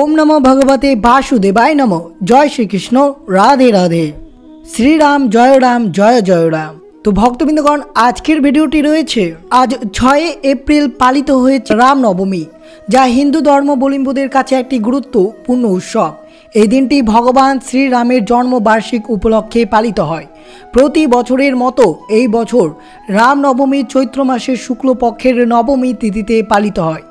ओम नमो भगवते वासुदेवाय नमो। जय श्रीकृष्ण, राधे राधे। श्रीराम जय राम जय जय राम। तो भक्तबिंदगण आजकेर भिडियोटी रयेछे आज 6 एप्रिल पालित हयेछे रामनवमी, जा हिंदू धर्मावलम्बीদের কাছে একটি গুরুত্বপূর্ণ উৎসব। এই দিনটি ভগবান শ্রীরামের জন্মবার্ষিক উপলক্ষে পালিত হয়। প্রতি বছরের মতো এই বছর রামনবমী চৈত্র মাসের শুক্লপক্ষের নবমী তিথিতে পালিত হয়।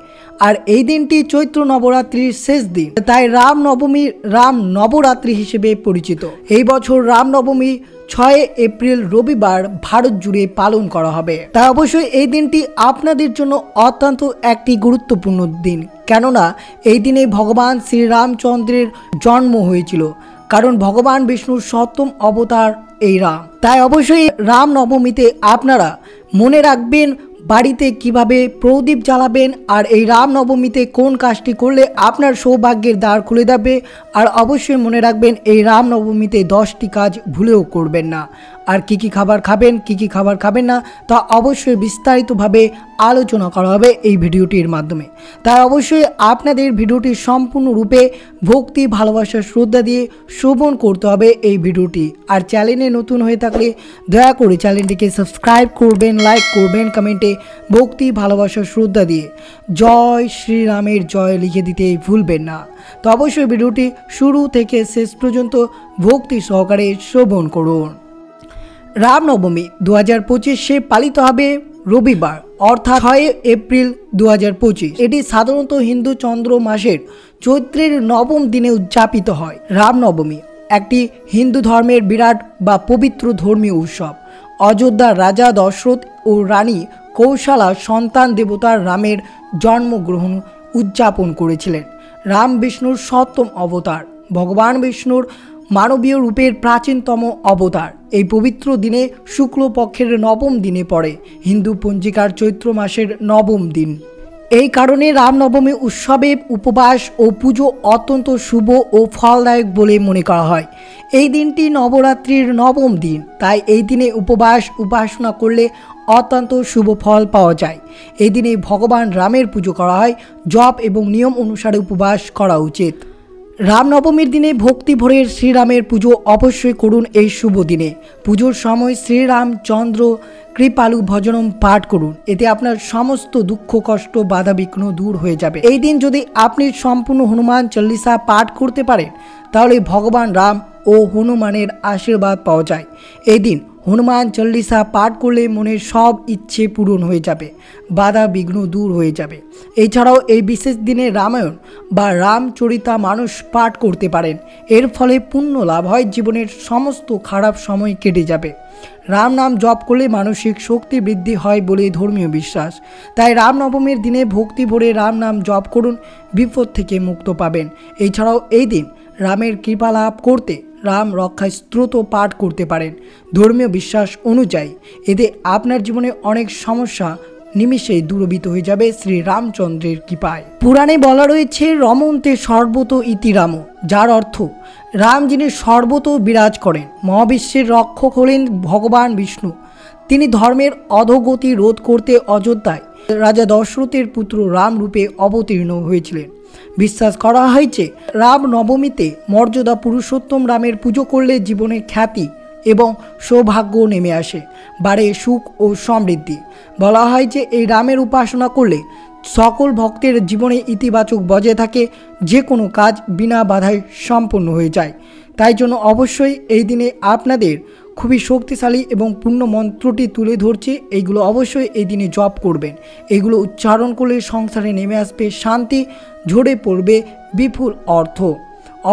আর এই দিনটি চৈত্র নবরাত্রির শেষ দিন, তাই রামনবমী রাম নবরাত্রি হিসেবে পরিচিত। এই বছর রামনবমী 6 এপ্রিল রবিবার ভারত জুড়ে পালন করা হবে। তাই অবশ্যই এই দিনটি আপনাদের জন্য অত্যন্ত একটি গুরুত্বপূর্ণ দিন, কেননা এই দিনে ভগবান শ্রীরামচন্দ্রের জন্ম হয়েছিল। কারণ ভগবান বিষ্ণুর সপ্তম অবতার এই রাম। তাই অবশ্যই রামনবমীতে আপনারা মনে রাখবেন বাড়িতে কিভাবে প্রদীপ জ্বালাবেন, আর এই রামনবমীতে কোন কাজটি করলে আপনার সৌভাগ্যের দ্বার খুলে যাবে। আর অবশ্যই মনে রাখবেন এই রামনবমীতে 10টি কাজ ভুলেও করবেন না। আর কি কি খাবার খাবেন, কি কি খাবার খাবেন না, তা অবশ্যই বিস্তারিতভাবে আলোচনা করা হবে এই ভিডিওটির মাধ্যমে। তাই অবশ্যই আপনাদের ভিডিওটি সম্পূর্ণরূপে ভক্তি, ভালোবাসা, শ্রদ্ধা দিয়ে শ্রবণ করতে হবে এই ভিডিওটি। আর চ্যানেলে নতুন হয়ে থাকলে দয়া করে চ্যানেলটিকে সাবস্ক্রাইব করবেন, লাইক করবেন, কমেন্টে ভক্তি, ভালোবাসা, শ্রদ্ধা দিয়ে জয় শ্রীরামের জয় লিখে দিতে ভুলবেন না। তো অবশ্যই ভিডিওটি শুরু থেকে শেষ পর্যন্ত ভক্তি সহকারে শ্রবণ করুন। রামনবমী 2025 পালিত হবে রবিবার, অর্থাৎ 6 এপ্রিল 2025। এটি সাধারণত হিন্দু চন্দ্র মাসের চৈত্রের নবম দিনে উদযাপিত হয়। রামনবমী একটি হিন্দু ধর্মের বিরাট বা পবিত্র ধর্মীয় উৎসব। অযোধ্যার রাজা দশরথ ও রানী কৌশলা সন্তান দেবতার রামের জন্মগ্রহণ উদযাপন করেছিলেন। রাম বিষ্ণুর সপ্তম অবতার, ভগবান বিষ্ণুর মানবীয় রূপের প্রাচীনতম অবতার। এই পবিত্র দিনে শুক্লপক্ষের নবম দিনে পড়ে হিন্দু পঞ্জিকার চৈত্র মাসের নবম দিন। এই কারণে রামনবমী উৎসবে উপবাস ও পুজো অত্যন্ত শুভ ও ফলদায়ক বলে মনে করা হয়। এই দিনটি নবরাত্রির নবম দিন, তাই এই দিনে উপবাস উপাসনা করলে অত্যন্ত শুভ ফল পাওয়া যায়। এই দিনে ভগবান রামের পুজো করা হয়, জপ এবং নিয়ম অনুসারে উপবাস করা উচিত। রামনবমীর দিনে ভক্তি ভরে শ্রীরামের পুজো অবশ্যই করুন। এই শুভ দিনে পুজোর সময় শ্রীরামচন্দ্র কৃপালু ভজনম পাঠ করুন, এতে আপনার সমস্ত দুঃখ, কষ্ট, বাধা বিঘ্ন দূর হয়ে যাবে। এই দিন যদি আপনি সম্পূর্ণ হনুমান চল্লিশা পাঠ করতে পারেন, তাহলে ভগবান রাম ও হনুমানের আশীর্বাদ পাওয়া যায়। এই দিন হনুমান চল্লিশা পাঠ করলে মনের সব ইচ্ছে পূরণ হয়ে যাবে, বাধা বিঘ্ন দূর হয়ে যাবে। এছাড়াও এই বিশেষ দিনে রামায়ণ বা রামচরিতা মানুষ পাঠ করতে পারেন। এর ফলে পুণ্য লাভ হয়, জীবনের সমস্ত খারাপ সময় কেটে যাবে। রাম নাম জপ করলে মানসিক শক্তি বৃদ্ধি হয় বলে ধর্মীয় বিশ্বাস। তাই রামনবমীর দিনে ভক্তি ভরে রাম নাম জপ করুন, বিপদ থেকে মুক্ত পাবেন। এছাড়াও এই দিন রামের কৃপা লাভ করতে রাম রক্ষা স্তোত্র পাঠ করতে পারেন। ধর্মীয় বিশ্বাস অনুযায়ী এতে আপনার জীবনে অনেক সমস্যা নিমিষেই দূরীভূত হয়ে যাবে শ্রী রামচন্দ্রের কৃপায়। পুরাণে বলা রয়েছে রমন্তে সর্বত ইতি রাম, যার অর্থ রাম যিনি সর্বত বিরাজ করেন। মহাবিশ্বের রক্ষক হলেন ভগবান বিষ্ণু। তিনি ধর্মের অধোগতি রোধ করতে অযোধ্যায় রাজা দশরথের পুত্র রাম রূপে অবতীর্ণ হয়েছিলেন। বিশ্বাস করা হয়েছে রামনবমীতে মর্যাদা পুরুষোত্তম রামের পুজো করলে জীবনে খ্যাতি এবং সৌভাগ্য নেমে আসে, বাড়ে সুখ ও সমৃদ্ধি। বলা হয় যে এই রামের উপাসনা করলে সকল ভক্তের জীবনে ইতিবাচক বজায় থাকে, যে কোনো কাজ বিনা বাধায় সম্পন্ন হয়ে যায়। তাই জন্য অবশ্যই এই দিনে আপনাদের খুবই শক্তিশালী এবং পূর্ণ মন্ত্রটি তুলে ধরছি, এইগুলো অবশ্যই এই দিনে জপ করবেন। এগুলো উচ্চারণ করলে সংসারে নেমে আসবে শান্তি, ঝরে পড়বে বিপুল অর্থ।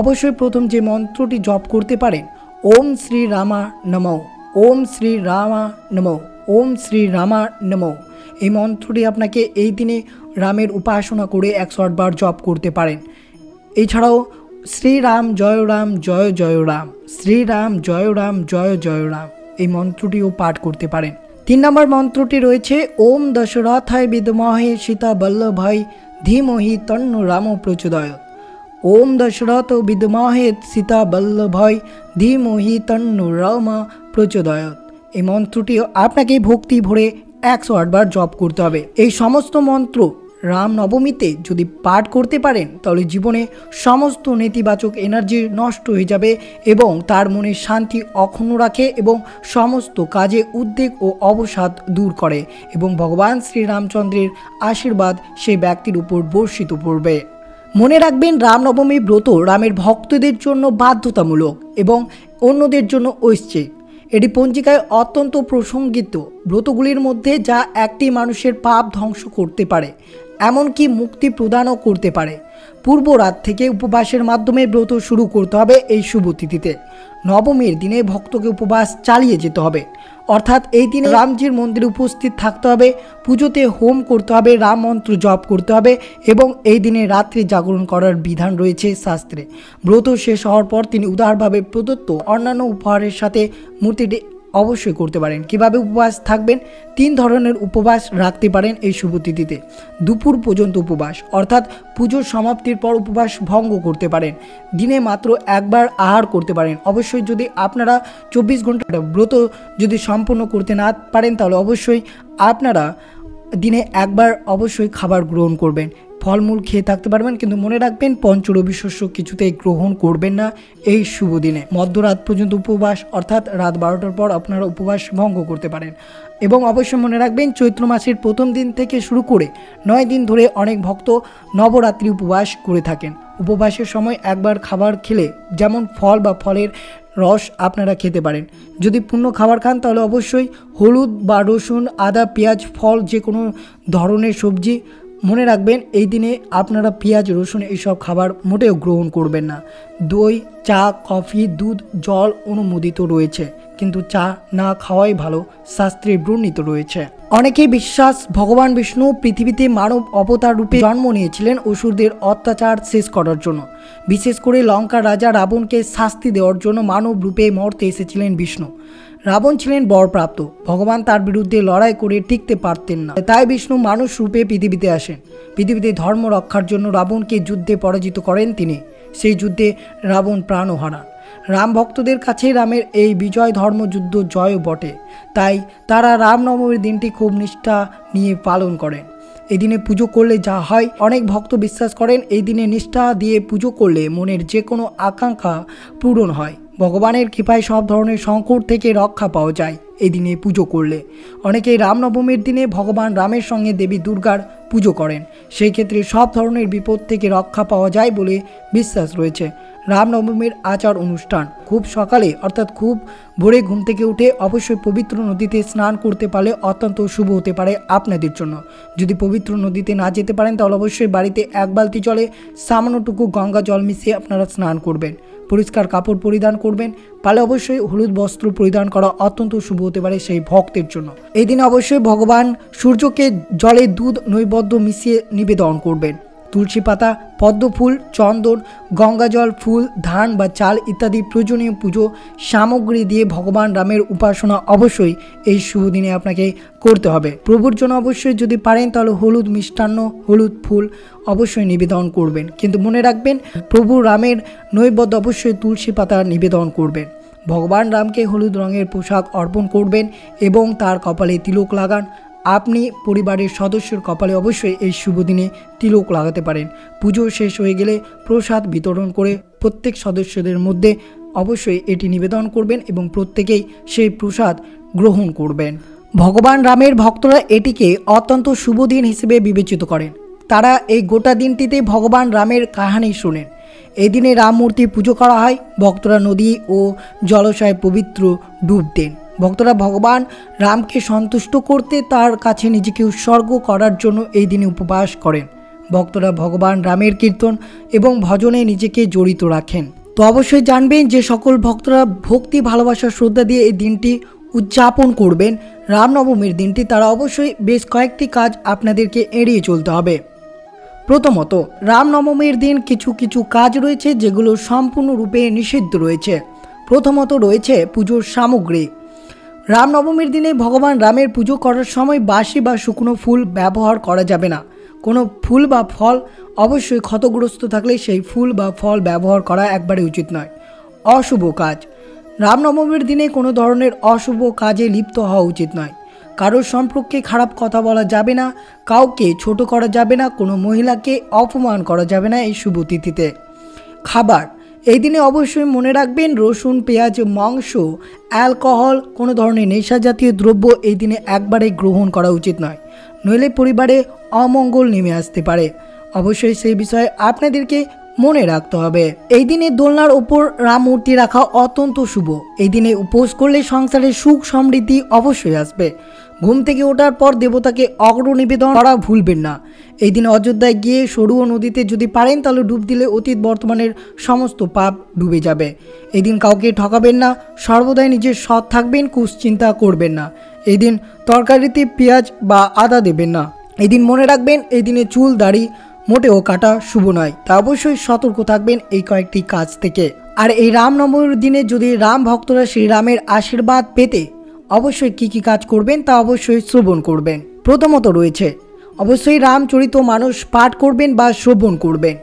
অবশ্যই প্রথম যে মন্ত্রটি জপ করতে পারেন, ওম শ্রী রামা নমঃ, ওম শ্রী রামা নমঃ, ওম শ্রী রামা নমঃ। এই মন্ত্রটি আপনাকে এই দিনে রামের উপাসনা করে 108 বার জপ করতে পারেন। এছাড়াও শ্রীরাম জয় রাম জয় জয় রাম, শ্রীরাম জয় রাম জয় জয় রাম, এই মন্ত্রটিও পাঠ করতে পারেন। 3 নম্বর মন্ত্রটি রয়েছে ওম দশরথায় বিদ্মহে সীতা বল্লভায় ধীমহি তন্নো রাম প্রচোদয়াৎ। ওম দশরথ বিদ্মহে সীতা বল্লভায় ধীমহি তন্নো রাম প্রচোদয়াৎ। এই মন্ত্রটিও আপনাকে ভক্তি ভরে 108 বার জপ করতে হবে। এই সমস্ত মন্ত্র রামনবমীতে যদি পাঠ করতে পারেন তাহলে জীবনে সমস্ত নেতিবাচক এনার্জি নষ্ট হয়ে যাবে এবং তার মনে শান্তি অক্ষুণ্ণ রাখে এবং সমস্ত কাজে উদ্বেগ ও অবসাদ দূর করে এবং ভগবান শ্রীরামচন্দ্রের আশীর্বাদ সেই ব্যক্তির উপর বর্ষিত পড়বে। মনে রাখবেন, রামনবমী ব্রত রামের ভক্তদের জন্য বাধ্যতামূলক এবং অন্যদের জন্য ঐচ্ছিক। এটি পঞ্জিকায় অত্যন্ত প্রসঙ্গিত ব্রতগুলির মধ্যে, যা একটি মানুষের পাপ ধ্বংস করতে পারে, এমনকি মুক্তি প্রদানও করতে পারে। পূর্ব রাত থেকে উপবাসের মাধ্যমে ব্রত শুরু করতে হবে। এই শুভ তিথিতে নবমীর দিনে ভক্তকে উপবাস চালিয়ে যেতে হবে, অর্থাৎ এই দিনে রামজির মন্দিরে উপস্থিত থাকতে হবে, পুজোতে হোম করতে হবে, রাম মন্ত্র জপ করতে হবে এবং এই দিনে রাত্রি জাগরণ করার বিধান রয়েছে শাস্ত্রে। ব্রত শেষ হওয়ার পর তিনি উদারভাবে প্রদত্ত অন্যান্য উপহারের সাথে মূর্তিটি অবশ্যই করতে পারেন। কিভাবে উপবাস থাকবেন? 3 ধরনের উপবাস রাখতে পারেন এই শুভ তিথিতে। দুপুর পর্যন্ত উপবাস, অর্থাৎ পুজোর সমাপ্তির পর উপবাস ভঙ্গ করতে পারেন। দিনে মাত্র একবার আহার করতে পারেন। অবশ্যই যদি আপনারা 24 ঘন্টা ব্রত যদি সম্পূর্ণ করতে না পারেন তাহলে অবশ্যই আপনারা দিনে একবার অবশ্যই খাবার গ্রহণ করবেন। ফলমূল খেয়ে থাকতে পারবেন, কিন্তু মনে রাখবেন পঞ্চরবি শস্য কিছুতেই গ্রহণ করবেন না এই শুভ দিনে। মধ্যরাত পর্যন্ত উপবাস, অর্থাৎ রাত 12টার পর আপনারা উপবাস ভঙ্গ করতে পারেন। এবং অবশ্যই মনে রাখবেন, চৈত্র মাসের প্রথম দিন থেকে শুরু করে 9 দিন ধরে অনেক ভক্ত নবরাত্রি উপবাস করে থাকেন। উপবাসের সময় একবার খাবার খেলে, যেমন ফল বা ফলের রস আপনারা খেতে পারেন। যদি পূর্ণ খাবার খান তাহলে অবশ্যই হলুদ বা রসুন, আদা, পেঁয়াজ, ফল, যে কোনো ধরনের সবজি। মনে রাখবেন, এই দিনে আপনারা পেঁয়াজ, রসুন এইসব খাবার মোটেও গ্রহণ করবেন না। দই, চা, কফি, দুধ, জল অনুমোদিত রয়েছে, কিন্তু চা না খাওয়াই ভালো, শাস্ত্রে বর্ণিত রয়েছে। অনেকেই বিশ্বাস, ভগবান বিষ্ণু পৃথিবীতে মানব অবতার রূপে জন্ম নিয়েছিলেন অসুরদের অত্যাচার শেষ করার জন্য। বিশেষ করে লঙ্কার রাজা রাবণকে শাস্তি দেওয়ার জন্য মানব রূপে মর্তে এসেছিলেন বিষ্ণু। রাবণ ছিলেন বরপ্রাপ্ত, ভগবান তার বিরুদ্ধে লড়াই করে টিকতে পারতেন না, তাই বিষ্ণু মানুষ রূপে পৃথিবীতে আসেন। পৃথিবীতে ধর্ম রক্ষার জন্য রাবণকে যুদ্ধে পরাজিত করেন তিনি। সেই যুদ্ধে রাবণ প্রাণও হারান। রাম ভক্তদের কাছে রামের এই বিজয় ধর্মযুদ্ধ জয়ও বটে, তাই তারা রামনবমীর দিনটি খুব নিষ্ঠা নিয়ে পালন করেন। এই দিনে পুজো করলে যা হয়, অনেক ভক্ত বিশ্বাস করেন এই দিনে নিষ্ঠা দিয়ে পুজো করলে মনের যে কোনো আকাঙ্ক্ষা পূরণ হয়। ভগবানের কৃপায় সব ধরনের সংকট থেকে রক্ষা পাওয়া যায় এই দিনে পুজো করলে। অনেকেই রামনবমীর দিনে ভগবান রামের সঙ্গে দেবী দুর্গার পুজো করেন, সেই ক্ষেত্রে সব ধরনের বিপদ থেকে রক্ষা পাওয়া যায় বলে বিশ্বাস রয়েছে। রামনবমীর আচার অনুষ্ঠান: খুব সকালে, অর্থাৎ খুব ভোরে ঘুম থেকে উঠে অবশ্যই পবিত্র নদীতে স্নান করতে পারলে অত্যন্ত শুভ হতে পারে আপনাদের জন্য। যদি পবিত্র নদীতে না যেতে পারেন তাহলে অবশ্যই বাড়িতে 1 বালতি জলে সামান্যটুকু গঙ্গা জল মিশিয়ে আপনারা স্নান করবেন। পরিষ্কার কাপড় পরিধান করবেন, পারলে অবশ্যই হলুদ বস্ত্র পরিধান করা অত্যন্ত শুভ হতে পারে সেই ভক্তের জন্য। এই দিন অবশ্যই ভগবান সূর্যকে জলে দুধ নৈবেদ্য মিশিয়ে নিবেদন করবেন। তুলসী পাতা, পদ্ম ফুল, চন্দন, গঙ্গাজল, ফুল, ধান বা চাল ইত্যাদি প্রয়োজনীয় পুজো সামগ্রী দিয়ে ভগবান রামের উপাসনা অবশ্যই এই শুভ দিনে আপনাকে করতে হবে। প্রভুর জন্য অবশ্যই যদি পারেন তাহলে হলুদ মিষ্টান্ন, হলুদ ফুল অবশ্যই নিবেদন করবেন, কিন্তু মনে রাখবেন প্রভু রামের নৈবেদ্য অবশ্যই তুলসী পাতা নিবেদন করবেন। ভগবান রামকে হলুদ রঙের পোশাক অর্পণ করবেন এবং তার কপালে তিলক লাগান। আপনি পরিবারের সদস্যের কপালে অবশ্যই এই শুভ দিনে তিলক লাগাতে পারেন। পুজো শেষ হয়ে গেলে প্রসাদ বিতরণ করে প্রত্যেক সদস্যদের মধ্যে অবশ্যই এটি নিবেদন করবেন এবং প্রত্যেকেই সেই প্রসাদ গ্রহণ করবেন। ভগবান রামের ভক্তরা এটিকে অত্যন্ত শুভ দিন হিসেবে বিবেচিত করেন। তারা এই গোটা দিনটিতে ভগবান রামের কাহিনী শোনেন। এই দিনে রাম মূর্তি পুজো করা হয়। ভক্তরা নদী ও জলাশয়ে পবিত্র ডুব দেন। ভক্তরা ভগবান রামকে সন্তুষ্ট করতে তার কাছে নিজেকে উৎসর্গ করার জন্য এই দিনে উপবাস করেন। ভক্তরা ভগবান রামের কীর্তন এবং ভজনে নিজেকে জড়িত রাখেন। তো অবশ্যই জানবেন যে সকল ভক্তরা ভক্তি, ভালোবাসা, শ্রদ্ধা দিয়ে এই দিনটি উদযাপন করবেন, রামনবমীর দিনটি, তারা অবশ্যই বেশ কয়েকটি কাজ আপনাদেরকে এড়িয়ে চলতে হবে। প্রথমত, রামনবমীর দিন কিছু কিছু কাজ রয়েছে যেগুলো সম্পূর্ণরূপে নিষিদ্ধ রয়েছে। প্রথমত রয়েছে পুজোর সামগ্রী। রামনবমীর দিনে ভগবান রামের পুজো করার সময় বাসি বা শুকনো ফুল ব্যবহার করা যাবে না। কোনো ফুল বা ফল অবশ্যই ক্ষতগ্রস্ত থাকলে সেই ফুল বা ফল ব্যবহার করা একবারে উচিত নয়। অশুভ কাজ: রামনবমীর দিনে কোনো ধরনের অশুভ কাজে লিপ্ত হওয়া উচিত নয়। কারোর সম্পর্কে খারাপ কথা বলা যাবে না, কাউকে ছোট করা যাবে না, কোনো মহিলাকে অপমান করা যাবে না এই শুভ তিথিতে। খাবার, এই দিনে অবশ্যই মনে রাখবেন রসুন, পেঁয়াজ, মাংস, অ্যালকোহল, কোনো ধরনের নেশা জাতীয় দ্রব্য এই দিনে একবারে গ্রহণ করা উচিত নয়, নইলে পরিবারে অমঙ্গল নেমে আসতে পারে। অবশ্যই সেই বিষয়ে আপনাদেরকে মনে রাখতে হবে। এই দিনে দোলনার ওপর রাম মূর্তি রাখা অত্যন্ত শুভ। এই দিনে উপোস করলে সংসারে সুখ সমৃদ্ধি অবশ্যই আসবে। ঘুম থেকে ওঠার পর দেবতাকে অগ্র নিবেদন করা ভুলবেন না। এই দিনে অযোধ্যায় গিয়ে সরুয়া নদীতে যদি পারেন তাহলে ডুব দিলে অতীত বর্তমানের সমস্ত পাপ ডুবে যাবে। এই দিন কাউকে ঠকাবেন না, সর্বদাই নিজের সৎ থাকবেন, কুশ্চিন্তা করবেন না। এই দিন তরকারিতে পেঁয়াজ বা আদা দেবেন না। এই দিন মনে রাখবেন এই দিনে চুল দাড়ি মোটেও কাটা শুভ নয়, তা অবশ্যই সতর্ক থাকবেন এই কয়েকটি কাজ থেকে। আর এই রামনবমীর দিনে যদি রাম ভক্তরা শ্রীরামের আশীর্বাদ পেতে অবশ্যই কি কি কাজ করবেন তা অবশ্যই শ্রবণ করবেন। প্রথমত রয়েছে অবশ্যই রামচরিত মানস পাঠ করবেন বা শ্রবণ করবেন।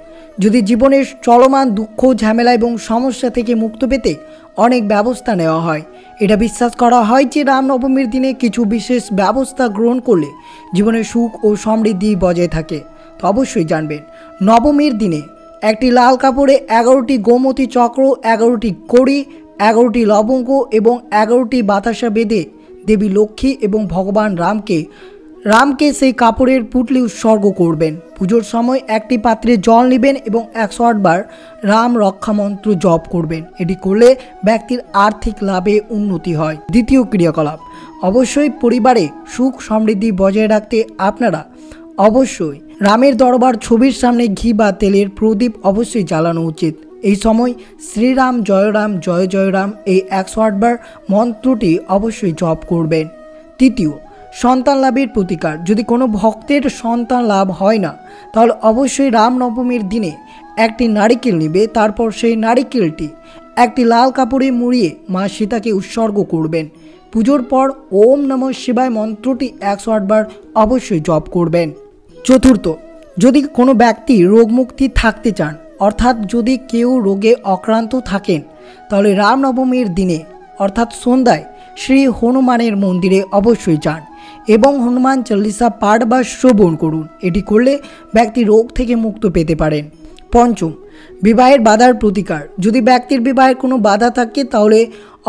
যদি জীবনের চলমান দুঃখ ঝামেলা এবং সমস্যা থেকে মুক্ত পেতে অনেক ব্যবস্থা নেওয়া হয়, এটা বিশ্বাস করা হয় যে রামনবমীর দিনে কিছু বিশেষ ব্যবস্থা গ্রহণ করলে জীবনে সুখ ও সমৃদ্ধি বজায় থাকে। তো অবশ্যই জানবেন নবমীর দিনে একটি লাল কাপড়ে 11টি গোমতী চক্র, 11টি কড়ি, 11টি লবঙ্গ এবং 11টি বাতাসা বেঁধে দেবী লক্ষ্মী এবং ভগবান রামকে সেই কাপড়ের পুঁটলি উৎসর্গ করবেন। পুজোর সময় একটি পাত্রে জল নেবেন এবং 108 বার রাম রক্ষা মন্ত্র জপ করবেন। এটি করলে ব্যক্তির আর্থিক লাভে উন্নতি হয়। দ্বিতীয় ক্রিয়াকলাপ, অবশ্যই পরিবারে সুখ সমৃদ্ধি বজায় রাখতে আপনারা অবশ্যই রামের দরবার ছবির সামনে ঘি বা তেলের প্রদীপ অবশ্যই জ্বালানো উচিত। এই সময় শ্রীরাম জয় জয় রাম এই 108 বার মন্ত্রটি অবশ্যই জপ করবেন। তৃতীয়, সন্তান লাভের প্রতিকার, যদি কোনো ভক্তের সন্তান লাভ হয় না তাহলে অবশ্যই রামনবমীর দিনে একটি নারিকেল নেবে, তারপর সেই নারিকেলটি একটি লাল কাপড়ে মুড়িয়ে মা সীতাকে উৎসর্গ করবেন। পুজোর পর ওম নমঃ শিবায় মন্ত্রটি 108 বার অবশ্যই জপ করবেন। চতুর্থ, যদি কোনো ব্যক্তি রোগমুক্তি থাকতে চান, অর্থাৎ যদি কেউ রোগে আক্রান্ত থাকেন, তাহলে রামনবমীর দিনে অর্থাৎ সন্ধ্যায় শ্রী হনুমানের মন্দিরে অবশ্যই যান এবং হনুমান চল্লিশা পাঠ বা শ্রবণ করুন। এটি করলে ব্যক্তি রোগ থেকে মুক্ত পেতে পারেন। পঞ্চম, বিবাহের বাধার প্রতিকার, যদি ব্যক্তির বিবাহের কোনো বাধা থাকে তাহলে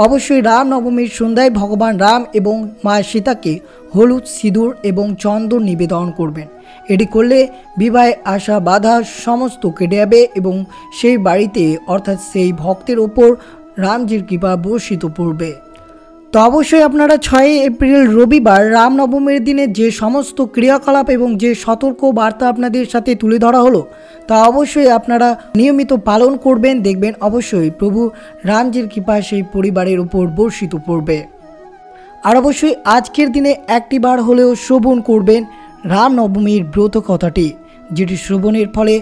অবশ্যই রামনবমীর সন্ধ্যায় ভগবান রাম এবং মা সীতাকে হলুদ, সিঁদুর এবং চন্দন নিবেদন করবেন। এটি করলে বিবাহে আসা বাধা সমস্ত কেটে যাবে এবং সেই বাড়িতে অর্থাৎ সেই ভক্তের ওপর রামজির কৃপা বর্ষিত পড়বে। তো অবশ্যই আপনারা 6 এপ্রিল রবিবার রামনবমীর দিনে যে সমস্ত ক্রিয়াকলাপ এবং যে সতর্ক বার্তা আপনাদের সাথে তুলে ধরা হলো তা অবশ্যই আপনারা নিয়মিত পালন করবেন, দেখবেন অবশ্যই প্রভু রামজির কৃপা সেই পরিবারের উপর বর্ষিত পড়বে। আর অবশ্যই আজকের দিনে একটি বার হলেও শ্রবণ করবেন রামনবমীর ব্রত কথাটি, যেটি শ্রবণের ফলে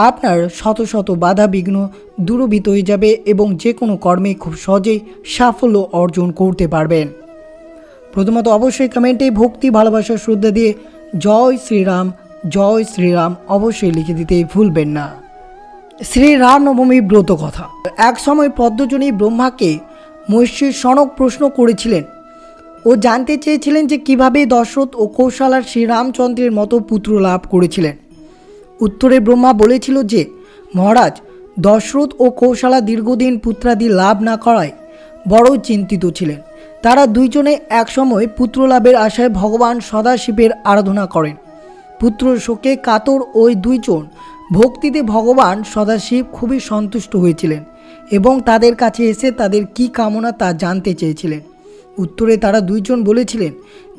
আপনার শত শত বাধা বিঘ্ন দূরীভূত হয়ে যাবে এবং যে কোনো কর্মে খুব সহজেই সাফল্য অর্জন করতে পারবেন। প্রথমত অবশ্যই কমেন্টে ভক্তি ভালোবাসা শ্রদ্ধা দিয়ে জয় শ্রীরাম অবশ্যই লিখে দিতে ভুলবেন না। শ্রী রামনবমী ব্রত কথা। এক সময় পদ্মজনী ব্রহ্মাকে মহিষী সনক প্রশ্ন করেছিলেন ও জানতে চেয়েছিলেন যে কিভাবে দশরথ ও কৌশলার শ্রীরামচন্দ্রের মতো পুত্র লাভ করেছিলেন। উত্তরে ব্রহ্মা বলেছিল যে মহারাজ, দশরথ ও কৌশলা দীর্ঘদিন পুত্রাদি লাভ না করায় বড় চিন্তিত ছিলেন। তারা দুইজনে একসময় পুত্র লাভের আশায় ভগবান সদাশিবের আরাধনা করেন। পুত্র শোকে কাতর ওই দুইজন ভক্তিতে ভগবান সদাশিব খুবই সন্তুষ্ট হয়েছিলেন এবং তাদের কাছে এসে তাদের কি কামনা তা জানতে চেয়েছিলেন। উত্তরে তারা দুইজন বলেছিলেন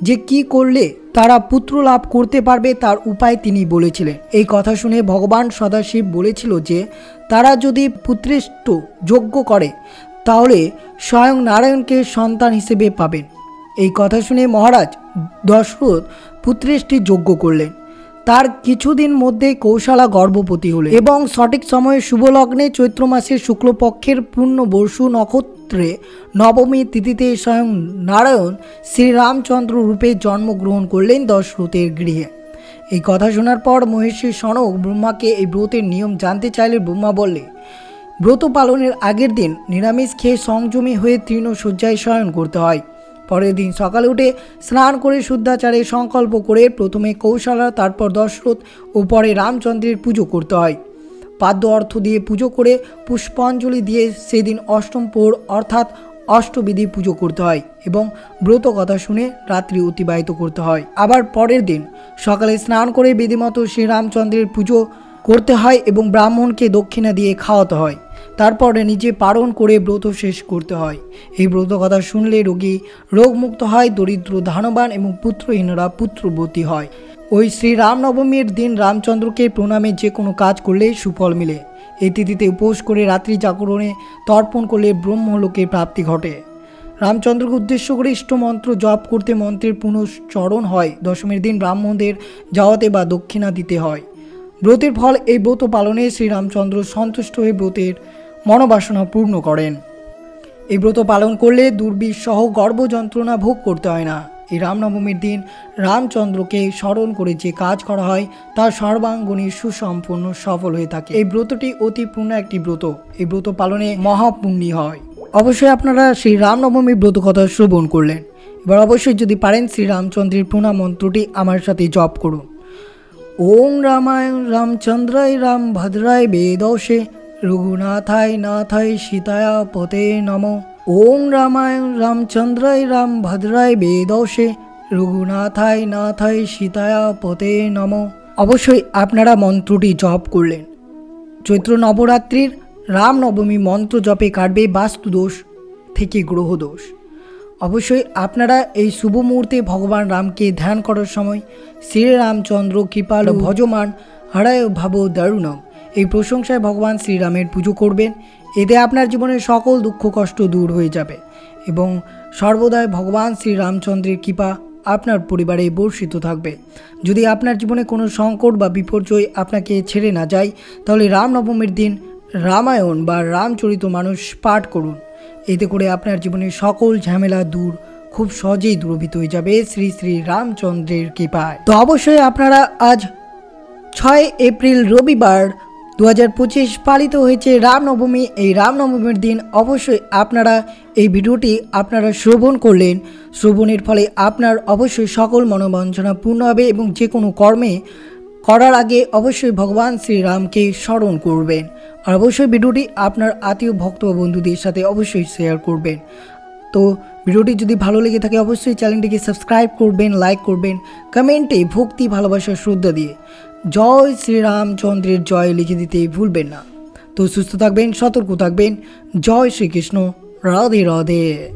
যে কি করলে তারা পুত্র লাভ করতে পারবে তার উপায় তিনি বলেছিলেন। এই কথা শুনে ভগবান সদাশিব বলেছিল যে তারা যদি পুত্রেষ্ট যজ্ঞ করে তাহলে স্বয়ং নারায়ণকে সন্তান হিসেবে পাবেন। এই কথা শুনে মহারাজ দশরথ পুত্রেষ্টি যজ্ঞ করলেন। তার কিছুদিন মধ্যে কৌশলা গর্ভবতী হলেন এবং সঠিক সময়ে শুভলগ্নে চৈত্র মাসের শুক্লপক্ষের পূর্ণবর্ষু নক্ষত্রে নবমী তিথিতে স্বয়ং নারায়ণ শ্রীরামচন্দ্র রূপে জন্মগ্রহণ করলেন দশরথের গৃহে। এই কথা শোনার পর মহিষী সনক ব্রহ্মাকে এই ব্রতের নিয়ম জানতে চাইলে ব্রহ্মা বললে ব্রত পালনের আগের দিন নিরামিষ খেয়ে সংযমী হয়ে তৃণশয্যায় শয়ন করতে হয় পরের দিন সকালে উঠে স্নান করে শুদ্ধাচারে সংকল্প করে প্রথমে কৌশলা, তারপর দশরথ ও পরে রামচন্দ্রের পুজো করতে হয়। পাদ্য অর্থ দিয়ে পুজো করে পুষ্পাঞ্জলি দিয়ে সেদিন অষ্টম প্রহর অর্থাৎ অষ্টবিধি পুজো করতে হয় এবং ব্রত কথা শুনে রাত্রি অতিবাহিত করতে হয়। আবার পরের দিন সকালে স্নান করে বিধিমতো শ্রীরামচন্দ্রের পুজো করতে হয় এবং ব্রাহ্মণকে দক্ষিণা দিয়ে খাওয়াতে হয়। তারপরে নিজে পালন করে ব্রত শেষ করতে হয়। এই ব্রত কথা শুনলে রোগী রোগমুক্ত হয়, দরিদ্র ধনবান এবং পুত্রহীনরা পুত্রবতী হয়। ওই শ্রীরামনবমীর দিন রামচন্দ্রকে প্রণামে যে কোনো কাজ করলে সুফল মিলে। এই তিথিতে উপোস করে রাত্রি জাগরণে তর্পণ করলে ব্রহ্মলোকের প্রাপ্তি ঘটে। রামচন্দ্রকে উদ্দেশ্য করে ইষ্টমন্ত্র জপ করতে মন্ত্রের পুনশ্চরণ হয়। দশমীর দিন ব্রাহ্মণদের যাওয়াতে বা দক্ষিণা দিতে হয়। ব্রতের ফল এই ব্রত পালনে শ্রীরামচন্দ্র সন্তুষ্ট হয়ে ব্রতের মনোবাসনা পূর্ণ করেন। এই ব্রত পালন করলে দুর্বিষহ গর্ভ যন্ত্রণা ভোগ করতে হয় না। এই রামনবমীর দিন রামচন্দ্রকে স্মরণ করে যে কাজ করা হয় তা সর্বাঙ্গনী সুসম্পন্ন সফল হয়ে থাকে। এই ব্রতটি অতি পূর্ণ একটি ব্রত। এই ব্রত পালনে মহাপুণ্যি হয়। অবশ্যই আপনারা শ্রী রামনবমীর ব্রত কথা শ্রবণ করলেন। এবার অবশ্যই যদি পারেন শ্রীরামচন্দ্রের প্রণাম মন্ত্রটি আমার সাথে জপ করুন। ওং রামায় রামচন্দ্রায় রাম ভদ্রায় বেদৌষে রঘুনাথায় নাথায় সীতায় পতে নমঃ। ওং রামায় রামচন্দ্রায় রাম ভদ্রায় বেদৌষে রঘুনাথায় নাথায় সীতায় পতে নমঃ। অবশ্যই আপনারা মন্ত্রটি জপ করলেন। চৈত্র নবরাত্রির রামনবমী মন্ত্র জপে কাটবে বাস্তুদোষ থেকে গ্রহদোষ। অবশ্যই আপনারা এই শুভ মুহূর্তে ভগবান রামকে ধ্যান করার সময় শ্রীরামচন্দ্র কৃপালু ভজমান হরায় ভাব দারুণম এই প্রশংসায় ভগবান শ্রীরামের পুজো করবেন। এতে আপনার জীবনের সকল দুঃখ কষ্ট দূর হয়ে যাবে এবং সর্বদাই ভগবান শ্রীরামচন্দ্রের কৃপা আপনার পরিবারে বর্ষিত থাকবে। যদি আপনার জীবনে কোনো সংকট বা বিপর্যয় আপনাকে ছেড়ে না যায়, তাহলে রামনবমীর দিন রামায়ণ বা রামচরিতমানস পাঠ করুন। এতে করে আপনার জীবনের সকল ঝামেলা দূর খুব সহজেই দূরীভূত হয়ে যাবে শ্রী শ্রী রামচন্দ্রের কৃপায়। তো অবশ্যই আপনারা আজ 6 এপ্রিল রবিবার 2025 পালিত হয়েছে রামনবমী। এই রামনবমীর দিন অবশ্যই আপনারা এই ভিডিওটি আপনারা শ্রবণ করলেন। শ্রবণের ফলে আপনার অবশ্যই সকল মনোবাঞ্ছনা পূর্ণ হবে এবং যে কোনো কর্মে করার আগে অবশ্যই ভগবান শ্রীরামকে স্মরণ করবেন। আর অবশ্যই ভিডিওটি আপনার আত্মীয় ভক্ত ও বন্ধুদের সাথে অবশ্যই শেয়ার করবেন। তো ভিডিওটি যদি ভালো লেগে থাকে অবশ্যই চ্যানেলটিকে সাবস্ক্রাইব করবেন, লাইক করবেন, কমেন্টে ভক্তি ভালোবাসা শ্রদ্ধা দিয়ে জয় শ্রীরামচন্দ্রের জয় লিখে দিতে ভুলবেন না। তো সুস্থ থাকবেন, সতর্ক থাকবেন। জয় শ্রীকৃষ্ণ। রাধে রাধে।